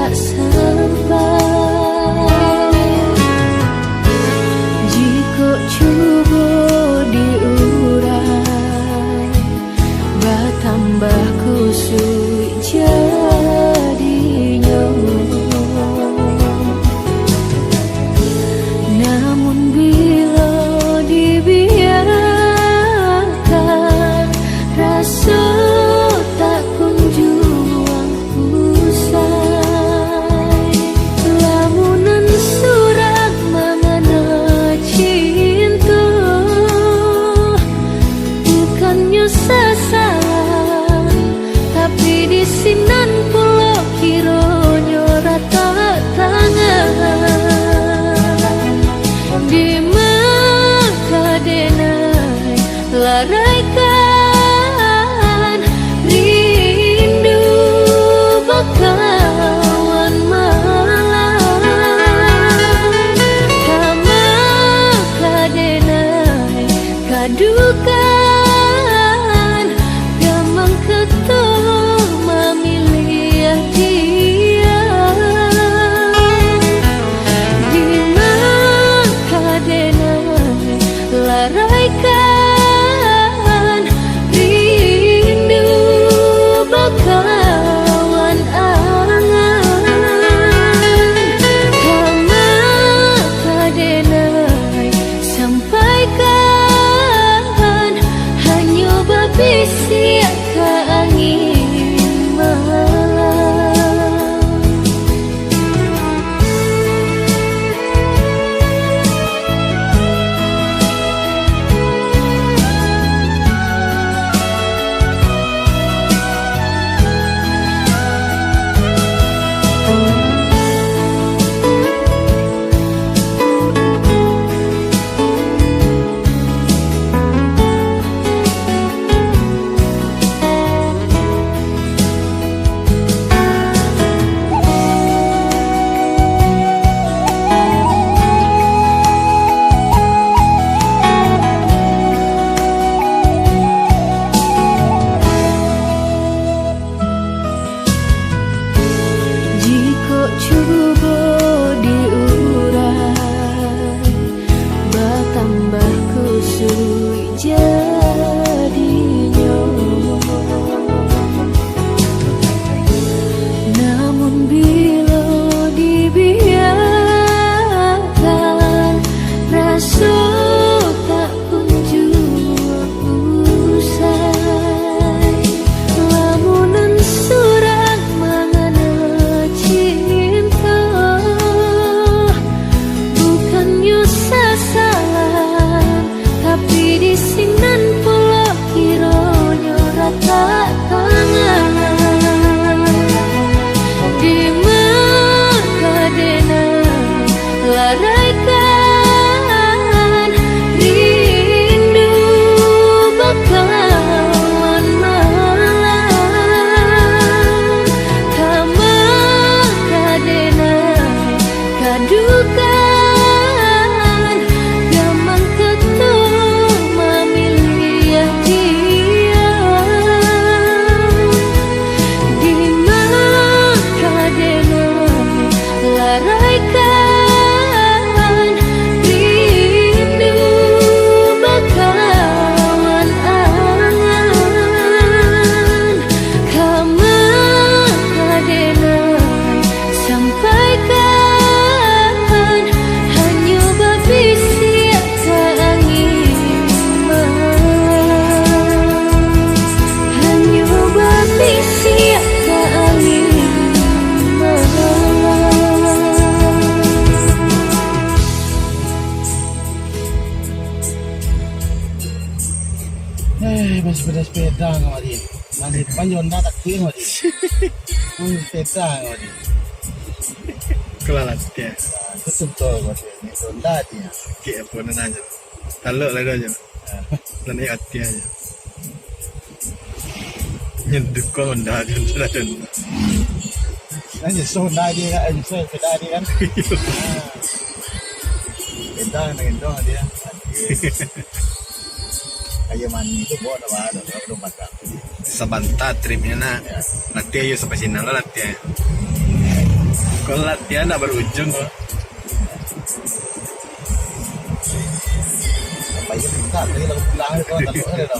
tak sampai. Jika cuba diurai, bertambah kusut jadinya. Namun bila dibiarkan, rasa tak kunjung usai. Lamunan surang mengena cinta, bukannya sesalah, tapi di sinan pulau kironyo rata tangan. Di maka denai laraikan rindu bakawan malam. Kama kadenai kadukan, gamang ketuh memilih dia. Di maka denai laraikan rindu bakawan angan. Kama kadenai sampaikan, hanya babisi ke angin malam. Jika cuba diurai, bertambah kusut jadinya. Namun bila dibiarkan, rasa tak kunjung usai. Lamunan surang mengena cinta, bukannya sesalah, tapi di sinan pulau kironyo rata tangan. Di maka denai laraikan rindu bakawan malam. Kama kadenai kadukan, gamang ketuh memilih dia. Di maka denai laraikan rindu bakawan angan. Kama kadenai sampaikan, hanya babisi ke angin malam. Hanya babisi ke angin malam. Sepeda nggak mati, nanti panjang tak kiri mati, sepeda nggak mati. Kelalat dia. Tutup tuh mati, ini ronda dia. Kayak apa aja. Taluk lagi aja. Dan hati aja. Nyeduk kau ronda aja. Nanti ronda dia kan, sepeda dia kan. Sepeda ngendong dia. Kayak mani itu bawa ada dompet kan. Sabanta tripnya na. Nanti ayo sampai sini lah nanti. Kalau latihan tak berujung kok. Apa itu kita tadi lagu bilang itu kan tak ada.